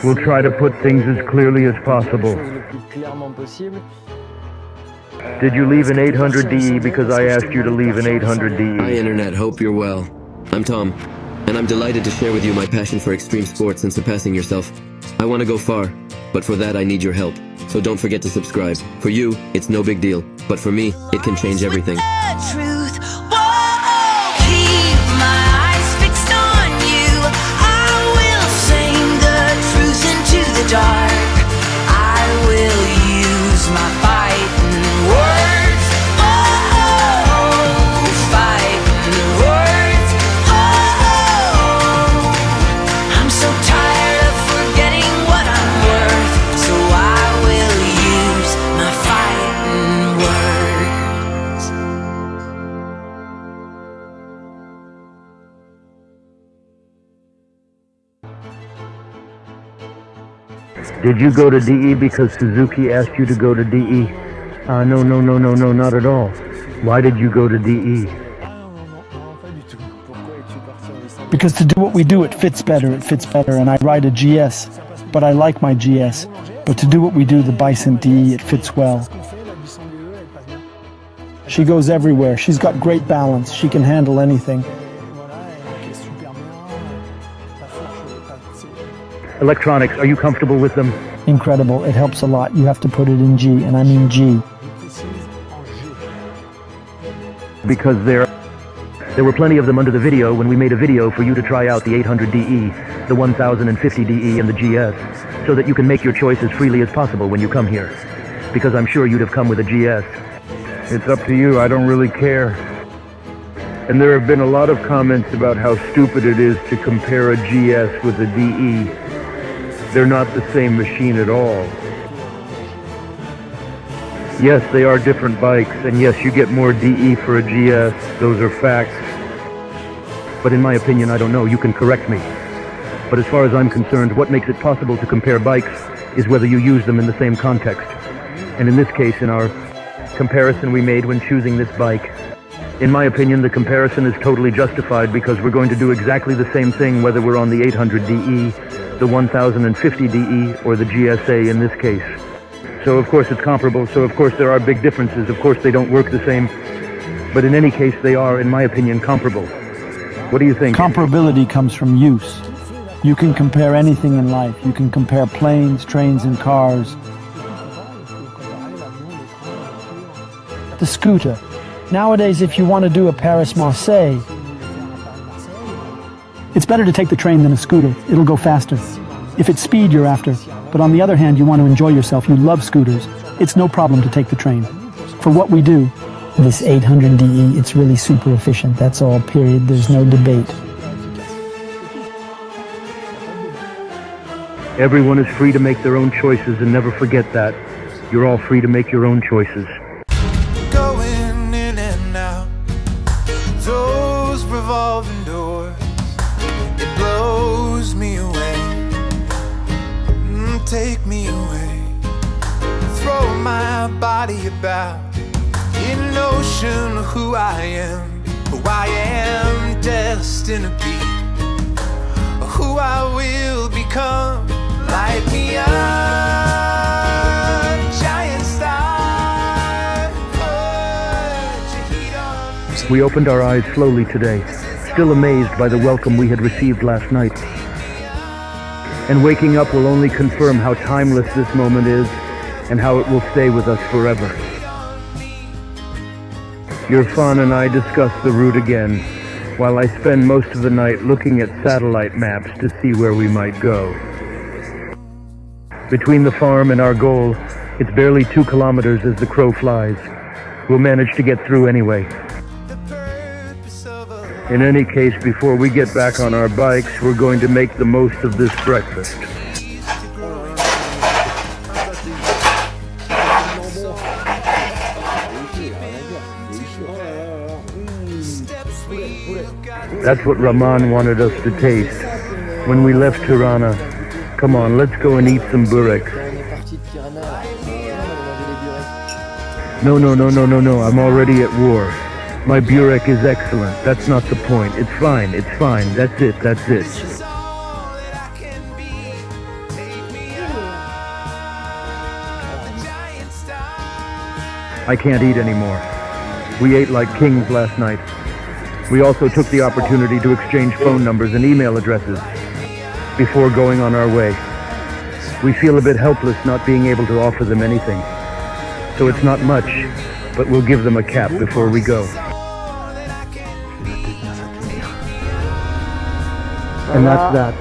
We'll try to put things as clearly as possible. Did you leave an 800 DE because I asked you to leave an 800 Hi, DE? Internet. Hope you're well. I'm Tom, and I'm delighted to share with you my passion for extreme sports and surpassing yourself. I want to go far, but for that I need your help. So don't forget to subscribe. For you, it's no big deal, but for me, it can change everything. Truth. Whoa, keep my eyes fixed on you. I will sing the truth into the dark. I will use my fighting words. Oh, fighting words. Oh, I'm so tired of forgetting what I'm worth. So I will use my fighting words. Did you go to DE because Suzuki asked you to go to DE? No, not at all. Why did you go to DE? Because to do what we do, it fits better, and I ride a GS, but I like my GS. But to do what we do, the Bison DE, it fits well. She goes everywhere, she's got great balance, she can handle anything. Electronics, are you comfortable with them? Incredible, it helps a lot. You have to put it in G, and I mean G. Because there were plenty of them under the video when we made a video for you to try out the 800 DE, the 1050 DE, and the GS, so that you can make your choice as freely as possible when you come here. Because I'm sure you'd have come with a GS. It's up to you, I don't really care. And there have been a lot of comments about how stupid it is to compare a GS with a DE. They're not the same machine at all. Yes, they are different bikes, and yes, you get more DE for a GS, those are facts. But in my opinion, I don't know, you can correct me. But as far as I'm concerned, what makes it possible to compare bikes is whether you use them in the same context. And in this case, in our comparison we made when choosing this bike, in my opinion, the comparison is totally justified because we're going to do exactly the same thing whether we're on the 800 DE, the 1050 DE, or the GSA in this case. So of course it's comparable, so of course there are big differences, of course they don't work the same, but in any case they are, in my opinion, comparable. What do you think? Comparability comes from use. You can compare anything in life. You can compare planes, trains, and cars. The scooter. Nowadays, if you want to do a Paris-Marseille, it's better to take the train than a scooter. It'll go faster. If it's speed you're after, but on the other hand, you want to enjoy yourself, you love scooters, it's no problem to take the train. For what we do, this 800 DE, it's really super efficient. That's all, period. There's no debate. Everyone is free to make their own choices, and never forget that. You're all free to make your own choices. Going in and out those revolving doors, it blows me away. Take me away, throw my body about in an ocean of who I am, who I am destined to be, who I will become. Light me up, giant star, put your heat on. We opened our eyes slowly today, still amazed by the welcome we had received last night. And waking up will only confirm how timeless this moment is and how it will stay with us forever. Irfan and I discuss the route again, while I spend most of the night looking at satellite maps to see where we might go. Between the farm and our goal, it's barely 2 kilometers as the crow flies. We'll manage to get through anyway. In any case, before we get back on our bikes, we're going to make the most of this breakfast. That's what Rahman wanted us to taste when we left Tirana. Come on, let's go and eat some burek. No, I'm already at war. My burek is excellent. That's not the point. It's fine. That's it. I can't eat anymore. We ate like kings last night. We also took the opportunity to exchange phone numbers and email addresses before going on our way. We feel a bit helpless not being able to offer them anything. So it's not much, but we'll give them a cap before we go. And that's that.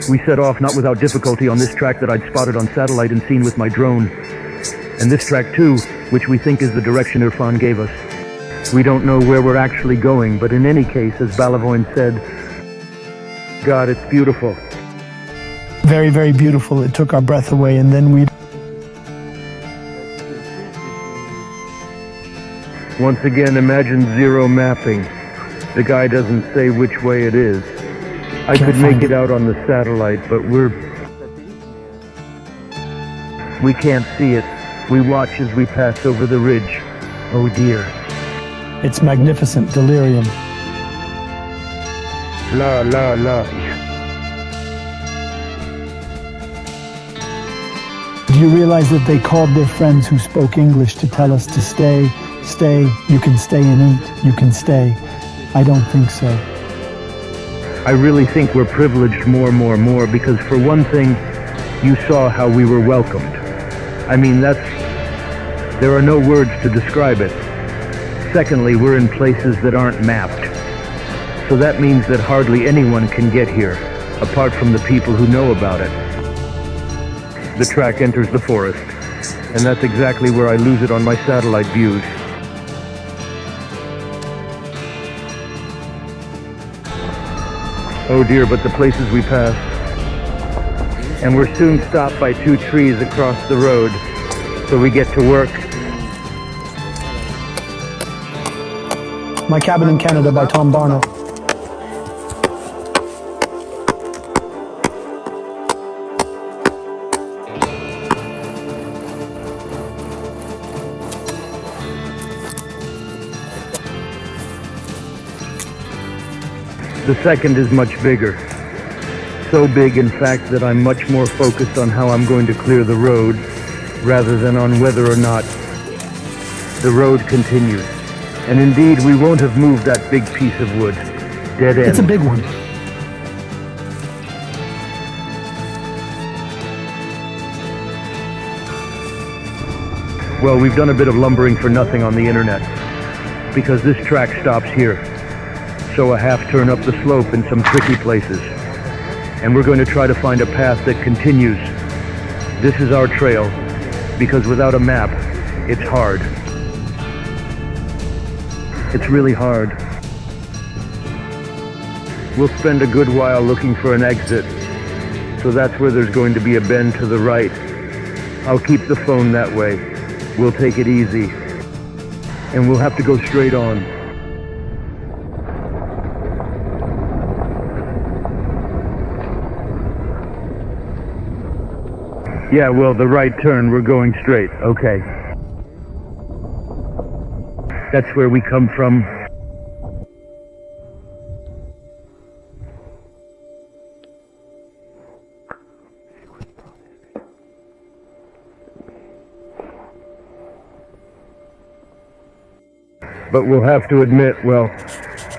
We set off not without difficulty on this track that I'd spotted on satellite and seen with my drone. And this track too, which we think is the direction Irfan gave us. We don't know where we're actually going, but in any case, as Balavoin said, God, it's beautiful. Very, very beautiful. It took our breath away, and then we... Once again, imagine zero mapping. The guy doesn't say which way it is. I could make it out on the satellite, but we can't see it. We watch as we pass over the ridge. Oh dear. It's magnificent delirium. La la la. Do you realize that they called their friends who spoke English to tell us to stay, stay, you can stay and eat, you can stay? I don't think so. I really think we're privileged more, because for one thing, you saw how we were welcomed. I mean, there are no words to describe it. Secondly, we're in places that aren't mapped. So that means that hardly anyone can get here, apart from the people who know about it. The track enters the forest, and that's exactly where I lose it on my satellite views. Oh dear, but the places we pass. And we're soon stopped by 2 trees across the road, so we get to work. My Cabin in Canada by Tom Barnett. The second is much bigger. So big, in fact, that I'm much more focused on how I'm going to clear the road rather than on whether or not the road continues. And indeed, we won't have moved that big piece of wood. Dead end. It's a big one. Well, we've done a bit of lumbering for nothing on the internet, because this track stops here. So a half turn up the slope in some tricky places. And we're going to try to find a path that continues. This is our trail, because without a map, it's hard. It's really hard. We'll spend a good while looking for an exit, so that's where there's going to be a bend to the right. I'll keep the phone that way. We'll take it easy. And we'll have to go straight on. Yeah, well, the right turn, we're going straight. Okay. That's where we come from. But we'll have to admit, well,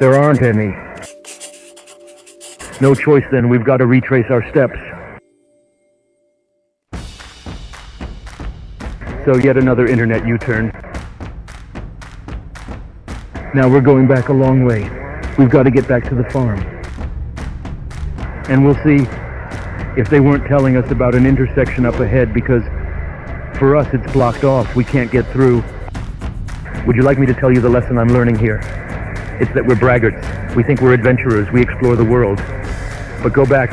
there aren't any. No choice then, we've got to retrace our steps. So yet another internet U-turn. Now we're going back a long way. We've got to get back to the farm. And we'll see if they weren't telling us about an intersection up ahead, because for us it's blocked off. We can't get through. Would you like me to tell you the lesson I'm learning here? It's that we're braggarts. We think we're adventurers. We explore the world. But go back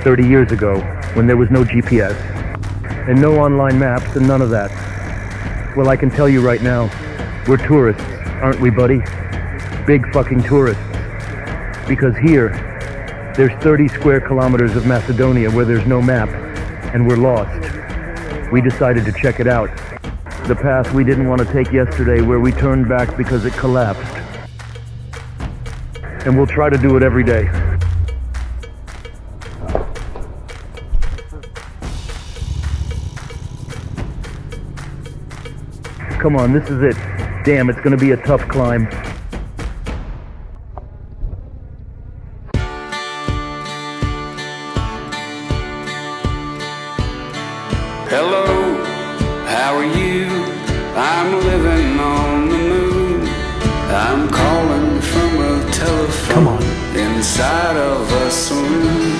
30 years ago, when there was no GPS and no online maps and none of that. Well, I can tell you right now, we're tourists, aren't we, buddy? Big fucking tourists. Because here, there's 30 square kilometers of Macedonia where there's no map, and we're lost. We decided to check it out. The path we didn't want to take yesterday where we turned back because it collapsed. And we'll try to do it every day. Come on, this is it. Damn, it's gonna be a tough climb. Hello, how are you? I'm living on the moon. I'm calling from a telephone inside of a saloon.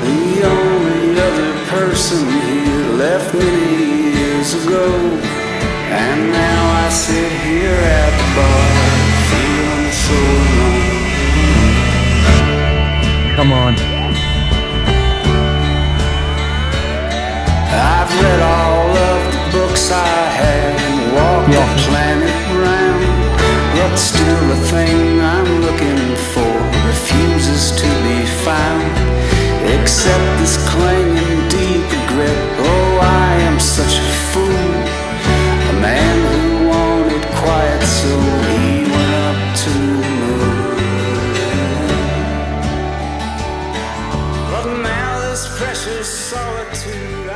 The only other person here left many years ago. And now I sit here at the bar, feeling so alone. Come on. I've read all of the books I had and walked the planet round, but still the thing I'm looking for refuses to be found, except this clanging deep regret. Oh, I am such a fool, a man who wanted quiet, so he went up to the moon. But now this precious solitude I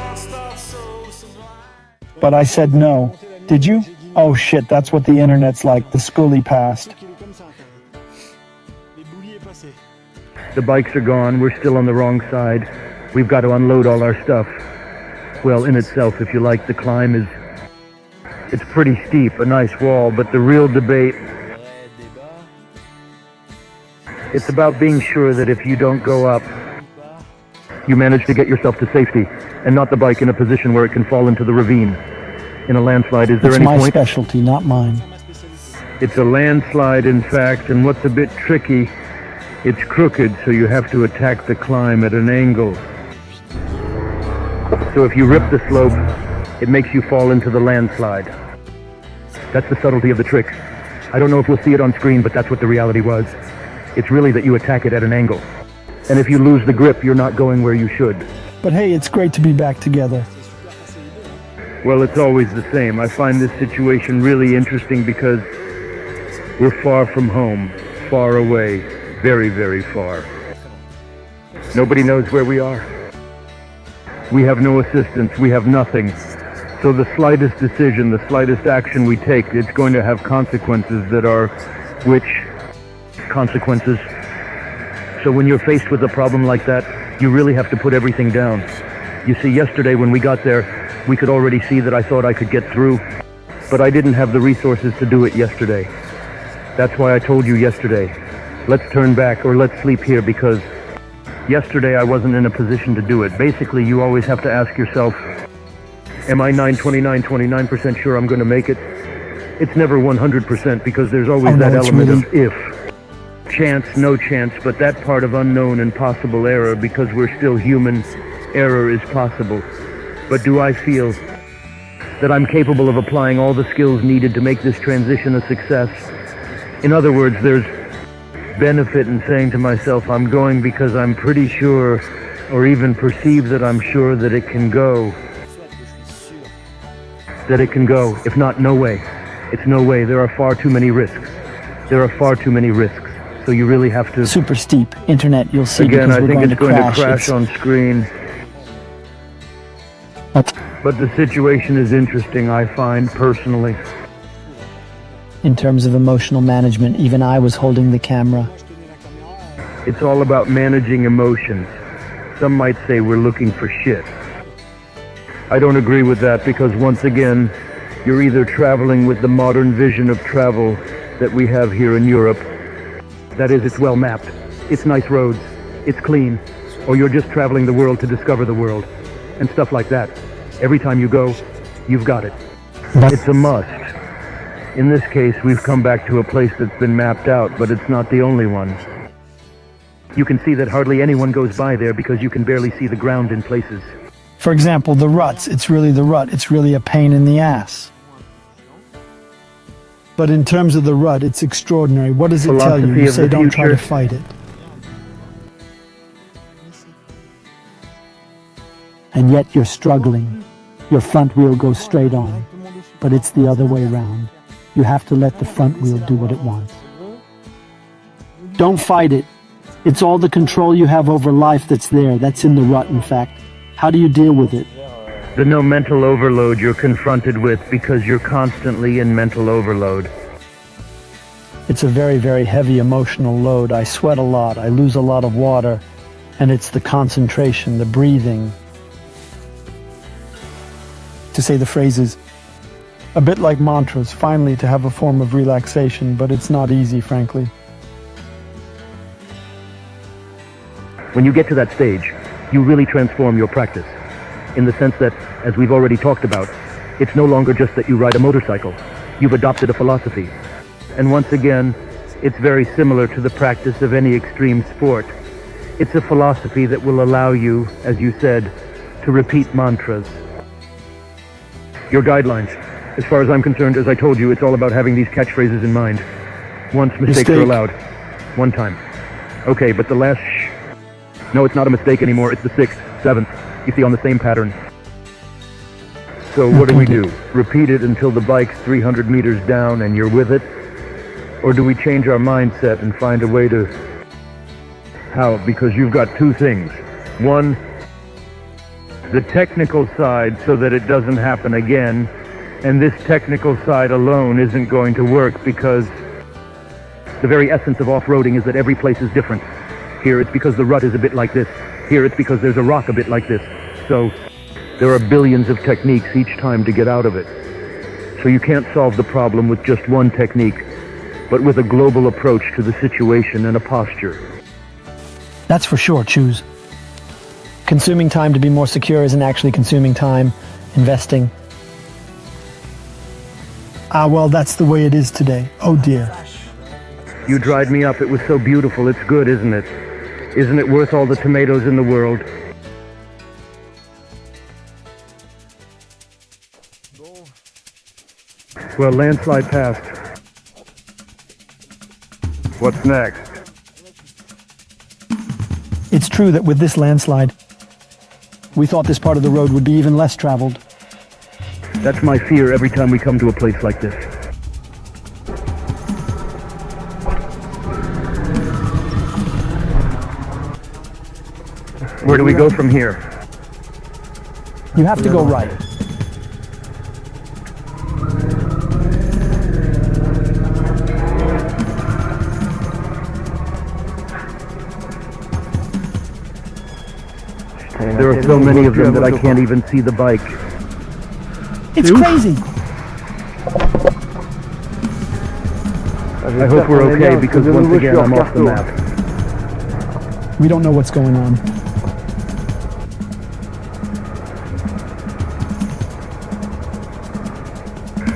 once thought so sublime. But I said no. Did you? Oh shit, that's what the internet's like, the schoolie past. The bikes are gone. We're still on the wrong side. We've got to unload all our stuff. Well, in itself, if you like, the climb it's pretty steep, a nice wall, but the real debate, it's about being sure that if you don't go up, you manage to get yourself to safety, and not the bike in a position where it can fall into the ravine. In a landslide, is there It's any my point? specialty, not mine. It's a landslide, in fact, and what's a bit tricky, it's crooked, so you have to attack the climb at an angle. So if you rip the slope, it makes you fall into the landslide. That's the subtlety of the trick. I don't know if we'll see it on screen, but that's what the reality was. It's really that you attack it at an angle. And if you lose the grip, you're not going where you should. But hey, it's great to be back together. Well, it's always the same. I find this situation really interesting because we're far from home, far away, very, very far. Nobody knows where we are. We have no assistance, we have nothing. So the slightest decision, the slightest action we take, it's going to have consequences that are which consequences? So when you're faced with a problem like that, you really have to put everything down. You see, yesterday when we got there, we could already see that I thought I could get through, but I didn't have the resources to do it yesterday. That's why I told you yesterday, let's turn back or let's sleep here, because yesterday I wasn't in a position to do it. Basically, you always have to ask yourself, am I 29% sure I'm going to make it? It's never 100% because there's always that element of if. Chance, no chance, but that part of unknown and possible error, because we're still human, error is possible. But do I feel that I'm capable of applying all the skills needed to make this transition a success? In other words, there's benefit in saying to myself, I'm going because I'm pretty sure, or even perceive that I'm sure that it can go. That it can go. If not, no way. It's no way. There are far too many risks. There are far too many risks. So you really have to... Super steep. Internet, you'll see. Again, because I think it's going to crash It's... on screen. But the situation is interesting, I find, personally. In terms of emotional management, even I was holding the camera. It's all about managing emotions. Some might say we're looking for shit. I don't agree with that because, once again, you're either traveling with the modern vision of travel that we have here in Europe. That is, it's well mapped. It's nice roads. It's clean. Or you're just traveling the world to discover the world. And stuff like that. Every time you go, you've got it. It's a must. In this case, we've come back to a place that's been mapped out, but it's not the only one. You can see that hardly anyone goes by there because you can barely see the ground in places. For example, the ruts. It's really the rut. It's really a pain in the ass. But in terms of the rut, it's extraordinary. What does it tell you? You say don't try to fight it. And yet you're struggling. Your front wheel goes straight on. but it's the other way round. You have to let the front wheel do what it wants. Don't fight it. It's all the control you have over life that's there, that's in the rut, in fact. How do you deal with it? The no mental overload you're confronted with because you're constantly in mental overload. It's a very, very heavy emotional load. I sweat a lot, I lose a lot of water, and it's the concentration, the breathing. To say the phrases, a bit like mantras, finally to have a form of relaxation, but it's not easy, frankly. When you get to that stage, you really transform your practice. In the sense that, as we've already talked about, it's no longer just that you ride a motorcycle. You've adopted a philosophy. And once again, it's very similar to the practice of any extreme sport. It's a philosophy that will allow you, as you said, to repeat mantras. Your guidelines. As far as I'm concerned, as I told you, it's all about having these catchphrases in mind. Once mistakes are allowed. One time. Okay, but the last No, it's not a mistake anymore. It's the 6th, 7th. You see, on the same pattern. So what do we do? Repeat it until the bike's 300 meters down and you're with it? Or do we change our mindset and find a way to... How? Because you've got two things. One, the technical side so that it doesn't happen again. And this technical side alone isn't going to work because the very essence of off-roading is that every place is different. Here it's because the rut is a bit like this. Here it's because there's a rock a bit like this. So there are billions of techniques each time to get out of it. So you can't solve the problem with just one technique, but with a global approach to the situation and a posture. That's for sure, choose. Consuming time to be more secure isn't actually consuming time, investing. Well, that's the way it is today. Oh dear. You dried me up. It was so beautiful. It's good, isn't it? Isn't it worth all the tomatoes in the world? Well, landslide passed. What's next? It's true that with this landslide, we thought this part of the road would be even less traveled. That's my fear every time we come to a place like this. Where do we go from here? You have to go right. There are so many of them that I can't even see the bike. It's crazy. I hope we're okay because once again I'm off the map. We don't know what's going on.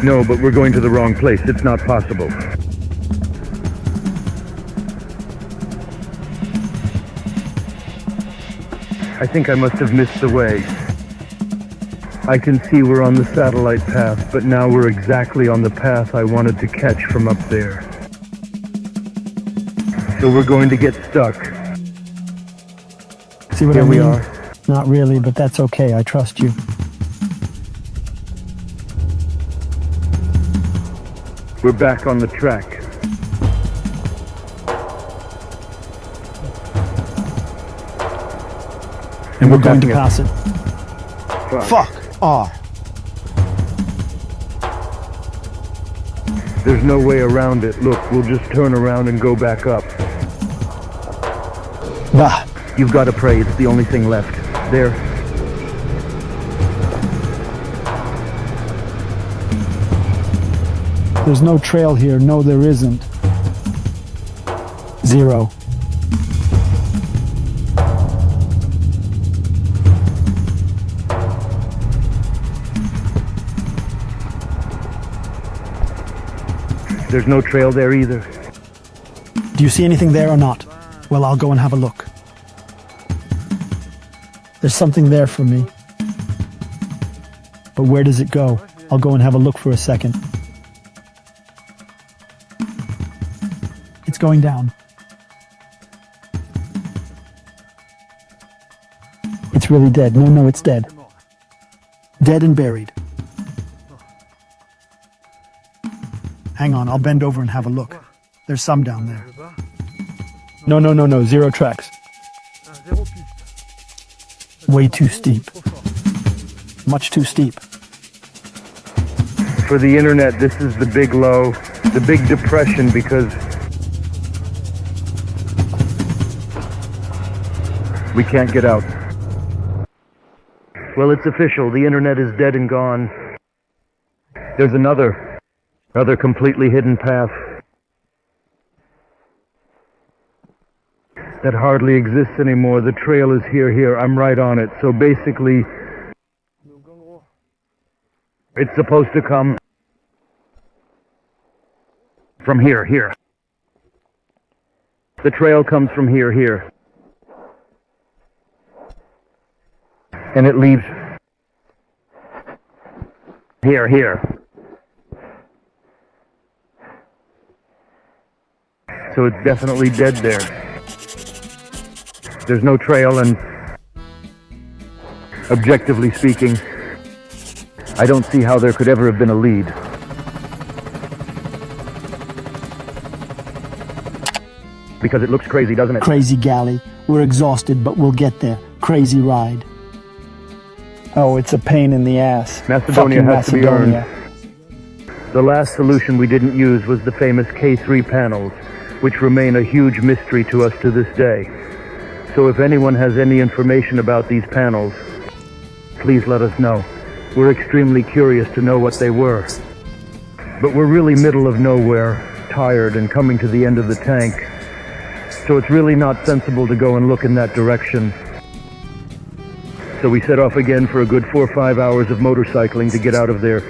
No, but we're going to the wrong place. It's not possible. I think I must have missed the way. I can see we're on the satellite path, but now we're exactly on the path I wanted to catch from up there. So we're going to get stuck. See what I mean? Here we are. Not really, but that's okay. I trust you. We're back on the track. And we're going to pass it. Fuck. There's no way around it. Look, we'll just turn around and go back up. Bah. You've got to pray. It's the only thing left. There. There's no trail here. No, there isn't. 0. There's no trail there either. Do you see anything there or not? Well, I'll go and have a look. There's something there for me. But where does it go? I'll go and have a look for a second. It's going down. It's really dead. No, it's dead. Dead and buried. Hang on, I'll bend over and have a look. There's some down there. No, zero tracks. Way too steep. Much too steep. For the internet, this is the big low, the big depression, because we can't get out. Well, it's official. The internet is dead and gone. There's another completely hidden path that hardly exists anymore. The trail is here. I'm right on it. So basically, it's supposed to come from here. The trail comes from here. And it leaves here. So it's definitely dead there. There's no trail, and objectively speaking, I don't see how there could ever have been a lead. Because it looks crazy, doesn't it? Crazy galley. We're exhausted, but we'll get there. Crazy ride. Oh, it's a pain in the ass. Macedonia Fucking has to be Macedonia. earned. The last solution we didn't use was the famous K3 panels, which remain a huge mystery to us to this day. So if anyone has any information about these panels, please let us know. We're extremely curious to know what they were. But we're really middle of nowhere, tired and coming to the end of the tank. So it's really not sensible to go and look in that direction. So we set off again for a good 4 or 5 hours of motorcycling to get out of there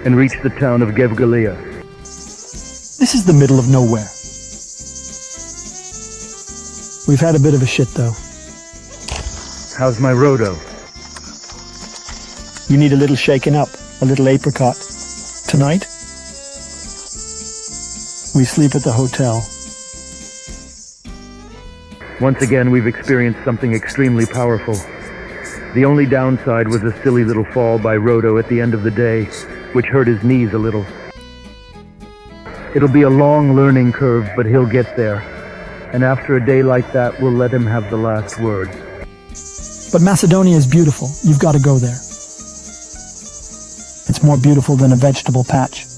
and reach the town of Gevgelia. This is the middle of nowhere. We've had a bit of a shit, though. How's my roto? You need a little shaken up, a little apricot. Tonight, we sleep at the hotel. Once again, we've experienced something extremely powerful. The only downside was a silly little fall by Roto at the end of the day, which hurt his knees a little. It'll be a long learning curve, but he'll get there. And after a day like that, we'll let him have the last word. But Macedonia is beautiful. You've got to go there. It's more beautiful than a vegetable patch.